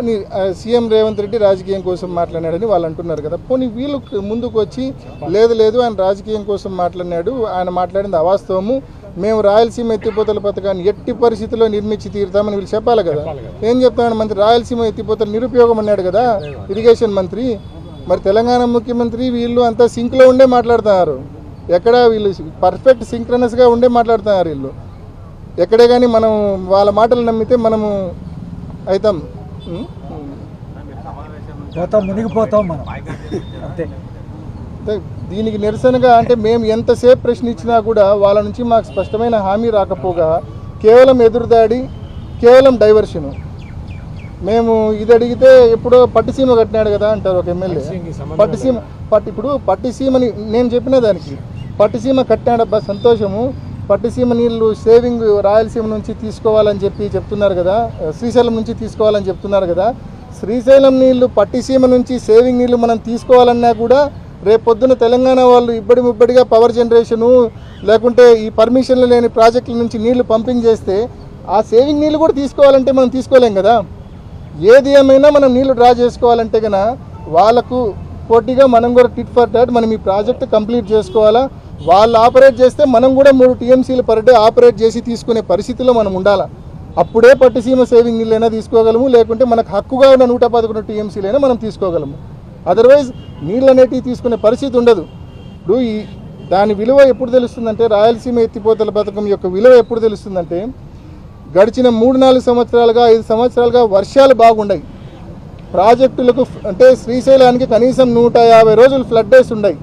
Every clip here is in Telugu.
పోనీ సీఎం రేవంత్ రెడ్డి రాజకీయం కోసం మాట్లాడాడని వాళ్ళు అంటున్నారు కదా. పోనీ వీళ్ళు ముందుకు వచ్చి లేదు ఆయన రాజకీయం కోసం మాట్లాడినాడు, ఆయన మాట్లాడింది అవాస్తవము, మేము రాయలసీమ ఎత్తిపోతల పథకాన్ని ఎట్టి పరిస్థితుల్లో నిర్మించి తీరుతామని వీళ్ళు చెప్పాలి కదా. ఏం చెప్తాడు మంత్రి? రాయలసీమ ఎత్తిపోతల నిరుపయోగం అన్నాడు కదా ఇరిగేషన్ మంత్రి. మరి తెలంగాణ ముఖ్యమంత్రి వీళ్ళు అంతా సింక్లో ఉండే మాట్లాడుతున్నారు. ఎక్కడ వీళ్ళు పర్ఫెక్ట్ సింక్రనస్గా ఉండే మాట్లాడుతున్నారు వీళ్ళు. ఎక్కడే కానీ మనం వాళ్ళ మాటలు నమ్మితే మనము అవుతాం, మునిగిపోతాం మనం అంతే. దీనికి నిరసనగా అంటే మేము ఎంతసేపు ప్రశ్న ఇచ్చినా కూడా వాళ్ళ నుంచి మాకు స్పష్టమైన హామీ రాకపోగా కేవలం ఎదురుదాడి, కేవలం డైవర్షను. మేము ఇది అడిగితే ఎప్పుడో పట్టిసీమ కట్టినాడు కదా అంటారు ఒక ఎమ్మెల్యే. ఇప్పుడు పట్టిసీమని నేను చెప్పిన దానికి పట్టిసీమ కట్టినాడబ్బా సంతోషము, పట్టిసీమ నీళ్లు సేవింగ్ రాయలసీమ నుంచి తీసుకోవాలని చెప్పి చెప్తున్నారు కదా, శ్రీశైలం నుంచి తీసుకోవాలని చెప్తున్నారు కదా. శ్రీశైలం నీళ్లు పట్టిసీమ నుంచి సేవింగ్ నీళ్లు మనం తీసుకోవాలన్నా కూడా రేపొద్దున తెలంగాణ వాళ్ళు ఇబ్బడి ముబ్బడిగా పవర్ జనరేషను లేకుంటే ఈ పర్మిషన్లు లేని ప్రాజెక్టుల నుంచి నీళ్లు పంపింగ్ చేస్తే ఆ సేవింగ్ నీళ్లు కూడా తీసుకోవాలంటే మనం తీసుకోలేం కదా. ఏది ఏమైనా మనం నీళ్లు డ్రా చేసుకోవాలంటే కన్నా వాళ్ళకు పోటీగా మనం కూడా టిట్ ఫర్ టాట్ మనం ఈ ప్రాజెక్ట్ కంప్లీట్ చేసుకోవాలా. వాళ్ళు ఆపరేట్ చేస్తే మనం కూడా 3 TMCలు పర్ డే ఆపరేట్ చేసి తీసుకునే పరిస్థితిలో మనం ఉండాలా. అప్పుడే పట్టిసీమ సేవింగ్ నీళ్ళైనా తీసుకోగలము, లేకుంటే మనకు హక్కుగా ఉన్న 111 TMCలైనా మనం తీసుకోగలము. అదర్వైజ్ నీళ్ళు అనేటివి తీసుకునే పరిస్థితి ఉండదు. ఇప్పుడు దాని విలువ ఎప్పుడు తెలుస్తుందంటే, రాయలసీమ ఎత్తిపోతల పథకం యొక్క విలువ ఎప్పుడు తెలుస్తుందంటే, గడిచిన 3-4 సంవత్సరాలుగా 5 సంవత్సరాలుగా వర్షాలు బాగుండాయి. ప్రాజెక్టులకు అంటే శ్రీశైలానికి కనీసం 150 రోజులు ఫ్లడ్ డేస్ ఉన్నాయి.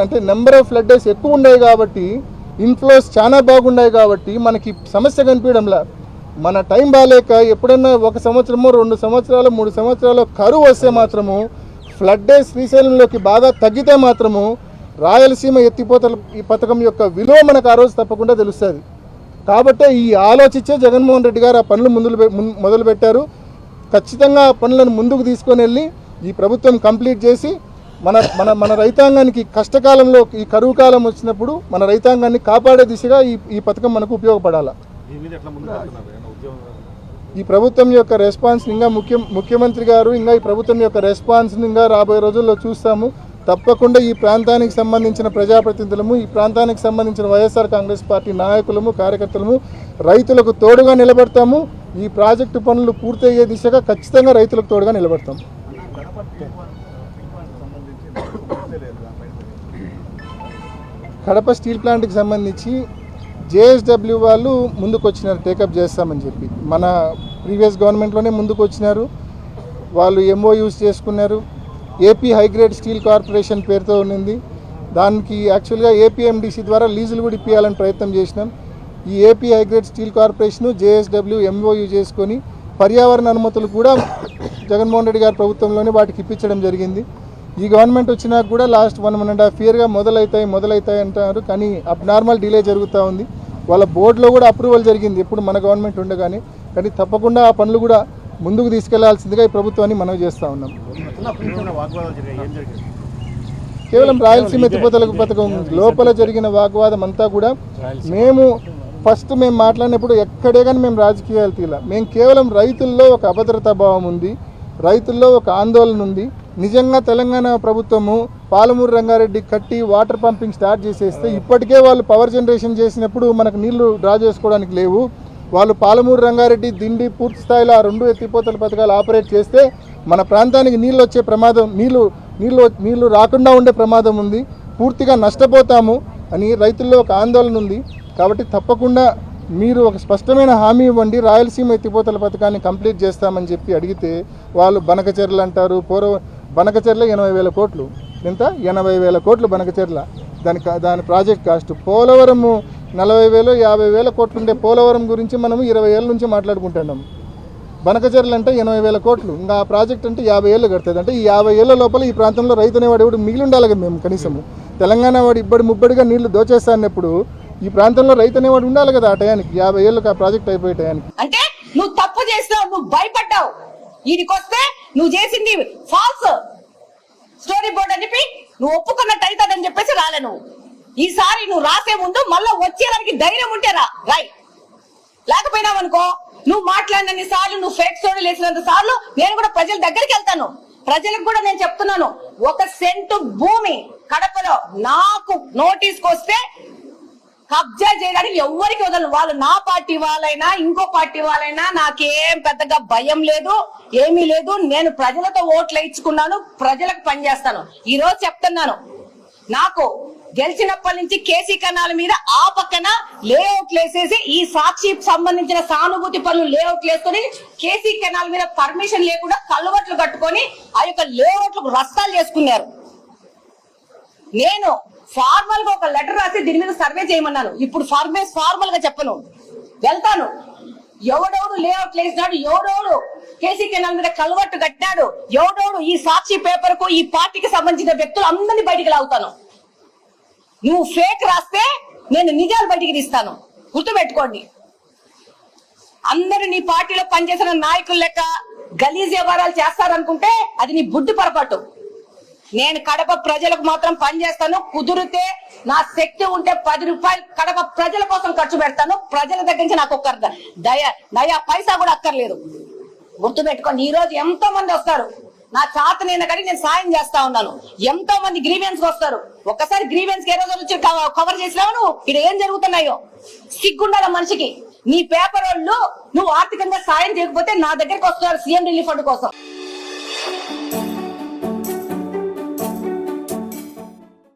అంటే నెంబర్ ఆఫ్ ఫ్లడ్ డేస్ ఎక్కువ ఉన్నాయి కాబట్టి ఇన్ఫ్లోస్ చాలా బాగున్నాయి కాబట్టి మనకి సమస్య కనిపించడంలా. మన టైం బాగాలేక ఎప్పుడన్నా 1 సంవత్సరమో 2 సంవత్సరాలు 3 సంవత్సరాలు కరువు వస్తే మాత్రము ఫ్లడ్ డేస్ శ్రీశైలంలోకి బాగా తగ్గితే మాత్రము రాయలసీమ ఎత్తిపోతల ఈ పథకం యొక్క విలువ మనకు ఆ రోజు తప్పకుండా తెలుస్తుంది. కాబట్టి ఈ ఆలోచించే జగన్మోహన్ రెడ్డి గారు ఆ పనులు మొదలుపెట్టారు. ఖచ్చితంగా ఆ పనులను ముందుకు తీసుకొని వెళ్ళి ఈ ప్రభుత్వం కంప్లీట్ చేసి మన రైతాంగానికి కష్టకాలంలో ఈ కరువు కాలం వచ్చినప్పుడు మన రైతాంగాన్ని కాపాడే దిశగా ఈ పథకం మనకు ఉపయోగపడాలి. ఈ ప్రభుత్వం యొక్క రెస్పాన్స్ ఇంకా ముఖ్యమంత్రి గారు ఇంకా ఈ ప్రభుత్వం యొక్క రెస్పాన్స్ ఇంకా రాబోయే రోజుల్లో చూస్తాము. తప్పకుండా ఈ ప్రాంతానికి సంబంధించిన ప్రజాప్రతినిధులము, ఈ ప్రాంతానికి సంబంధించిన వైఎస్ఆర్ కాంగ్రెస్ పార్టీ నాయకులము, కార్యకర్తలము రైతులకు తోడుగా నిలబడతాము. ఈ ప్రాజెక్టు పనులు పూర్తయ్యే దిశగా ఖచ్చితంగా రైతులకు తోడుగా నిలబడతాం. కడప స్టీల్ ప్లాంట్కి సంబంధించి JSW వాళ్ళు ముందుకు వచ్చినారు టేకప్ చేస్తామని చెప్పి. మన ప్రీవియస్ గవర్నమెంట్లోనే ముందుకు వచ్చినారు. వాళ్ళు MOUs చేసుకున్నారు. ఏపీ హైగ్రేడ్ స్టీల్ కార్పొరేషన్ పేరుతో ఉన్నింది. దానికి యాక్చువల్గా APMDC ద్వారా లీజులు కూడా ఇప్పించాలని ప్రయత్నం చేసినాం. ఈ AP high grade steel corporation JSW MOU చేసుకొని పర్యావరణ అనుమతులు కూడా జగన్మోహన్ రెడ్డి గారి ప్రభుత్వంలోనే వాటికి ఇప్పించడం జరిగింది. ఈ గవర్నమెంట్ వచ్చినాక కూడా లాస్ట్ 1.5 yearగా మొదలవుతాయి అంటారు, కానీ అబ్నార్మల్ డిలే జరుగుతూ ఉంది. వాళ్ళ బోర్డులో కూడా అప్రూవల్ జరిగింది ఎప్పుడు మన గవర్నమెంట్ ఉండగానే. కానీ తప్పకుండా ఆ పనులు కూడా ముందుకు తీసుకెళ్లాల్సిందిగా ఈ ప్రభుత్వాన్ని మనవి చేస్తూ ఉన్నాం. కేవలం రాయలసీమ ఎత్తిపోతల పథకం లోపల జరిగిన వాగ్వాదం అంతా కూడా మేము మాట్లాడినప్పుడు ఎక్కడే కానీ మేము రాజకీయాలు తీయాల. మేము కేవలం రైతుల్లో ఒక అభద్రతా భావం ఉంది, రైతుల్లో ఒక ఆందోళన ఉంది. నిజంగా తెలంగాణ ప్రభుత్వము పాలమూరు రంగారెడ్డి కట్టి వాటర్ పంపింగ్ స్టార్ట్ చేసేస్తే ఇప్పటికే వాళ్ళు పవర్ జనరేషన్ చేసినప్పుడు మనకు నీళ్లు డ్రా చేసుకోవడానికి లేవు. వాళ్ళు పాలమూరు రంగారెడ్డి దిండి పూర్తి స్థాయిలో ఆ 2 ఎత్తిపోతల పథకాలు ఆపరేట్ చేస్తే మన ప్రాంతానికి నీళ్ళు వచ్చే ప్రమాదం, నీళ్లు రాకుండా ఉండే ప్రమాదం ఉంది, పూర్తిగా నష్టపోతాము అని రైతుల్లో ఒక ఆందోళన ఉంది. కాబట్టి తప్పకుండా మీరు ఒక స్పష్టమైన హామీ ఇవ్వండి, రాయలసీమ ఎత్తిపోతల పథకాన్ని కంప్లీట్ చేస్తామని చెప్పి అడిగితే వాళ్ళు బనకచెర్ల అంటారు. బనకచెర్ల 80,000 కోట్లు. ఎంత? 80,000 కోట్లు బనకచెర్ల. దాని ప్రాజెక్ట్ కాస్ట్. పోలవరము 40,000 50,000 కోట్లు ఉండే పోలవరం గురించి మనము 20 ఏళ్ళ నుంచి మాట్లాడుకుంటున్నాం. బనకచెర్ల అంటే 80,000 కోట్లు. ఇంకా ఆ ప్రాజెక్ట్ అంటే 50 ఏళ్ళు కడుతుంది. అంటే ఈ 50 ఏళ్ళ లోపల ఈ ప్రాంతంలో రైతు అనేవాడు ఎవడు మిగిలి ఉండాలి కదా. మేము కనీసము తెలంగాణ వాడు ఇబ్బడి ముబ్బడిగా నీళ్లు దోచేస్తా అన్నప్పుడు ఈ ప్రాంతంలో రైతు అనేవాడు ఉండాలి కదా. ఆ టయానికి 50 ఏళ్ళకి ఆ ప్రాజెక్ట్ అయిపోయే టయానికి. అంటే నువ్వు తప్పు చేసినావు, నువ్వు భయపడ్డావు. ఈడికొస్తే నువ్వు చేసింది ఫాల్స్ స్టోరీ బోర్డ్ అని చెప్పి నువ్వు ఒప్పుకున్నట్టు అవుతుందని చెప్పేసి రాలే. నువ్వు ఈసారి నువ్వు రాసే ముందు మళ్ళీ వచ్చేదానికి ధైర్యం ఉంటే రాయ్, లేకపోయినావనుకో, నువ్వు మాట్లాడినన్ని సార్లు, నువ్వు ఫేక్ స్టోరీలు వేసినంత సార్లు నేను కూడా ప్రజల దగ్గరికి వెళ్తాను. ప్రజలకు కూడా నేను చెప్తున్నాను, 1 సెంటు భూమి కడపలో నాకు నోటీస్కి వస్తే కబ్జా చేయడానికి ఎవరికి వదలను. వాళ్ళు నా పార్టీ వాళ్ళైనా ఇంకో పార్టీ వాళ్ళైనా నాకేం పెద్దగా భయం లేదు, ఏమీ లేదు. నేను ప్రజలతో ఓట్లు ఇచ్చుకున్నాను, ప్రజలకు పనిచేస్తాను. ఈ రోజు చెప్తున్నాను, నాకు గెలిచినప్పటి నుంచి కేసీ కెనాల్ మీద ఆ పక్కన లేఅవుట్లు వేసేసి ఈ సాక్షి సంబంధించిన సానుభూతి పనులు లేఅవుట్లు వేసుకొని కేసీ కెనాల్ మీద పర్మిషన్ లేకుండా కల్లువట్లు కట్టుకొని ఆ యొక్క లేఅవుట్లకు రస్తాలు చేసుకున్నారు. నేను ఫార్మల్ గా ఒక లెటర్ రాసి దీని మీద సర్వే చేయమన్నాను. ఇప్పుడు ఫార్మల్ గా చెప్పను, వెళ్తాను. ఎవడెవడు లేఅవుట్ వేసినాడు, ఎవడెవడు కేసీ కెనాల్ మీద కల్వర్ట్ కట్టినాడు, ఎవడెవడు ఈ సాక్షి పేపర్ కు ఈ పార్టీకి సంబంధించిన వ్యక్తులు అందరినీ బయటికి లాగుతాను. నువ్వు ఫేక్ రాస్తే నేను నిజాలు బయటికి తీస్తాను, గుర్తుపెట్టుకోండి. అందరూ నీ పార్టీలో పనిచేసిన నాయకుల లెక్క గలీజ్ వ్యవహారాలు చేస్తారనుకుంటే అది నీ బుద్ధి పొరపాటు. నేను కడప ప్రజలకు మాత్రం పనిచేస్తాను. కుదిరితే నా శక్తి ఉంటే 10 రూపాయలు కడప ప్రజల కోసం ఖర్చు పెడతాను. ప్రజల దగ్గర నుంచి నాకు ఒక్క దయా పైసా కూడా అక్కర్లేదు, గుర్తుపెట్టుకోండి. ఈ రోజు ఎంతో మంది వస్తారు, నా చేతనైనా కానీ నేను సాయం చేస్తా ఉన్నాను. ఎంతో మంది గ్రీవెన్స్ వస్తారు. ఒక్కసారి గ్రీవెన్స్ ఏ రోజు వచ్చి కవర్ చేసినావు నువ్వు, ఇక్కడ ఏం జరుగుతున్నాయో సిగ్గుండాల మనిషికి. నీ పేపర్ వాళ్ళు నువ్వు ఆర్థికంగా సాయం చేయకపోతే నా దగ్గరికి వస్తున్నారు సీఎం రిలీఫ్ ఫండ్ కోసం.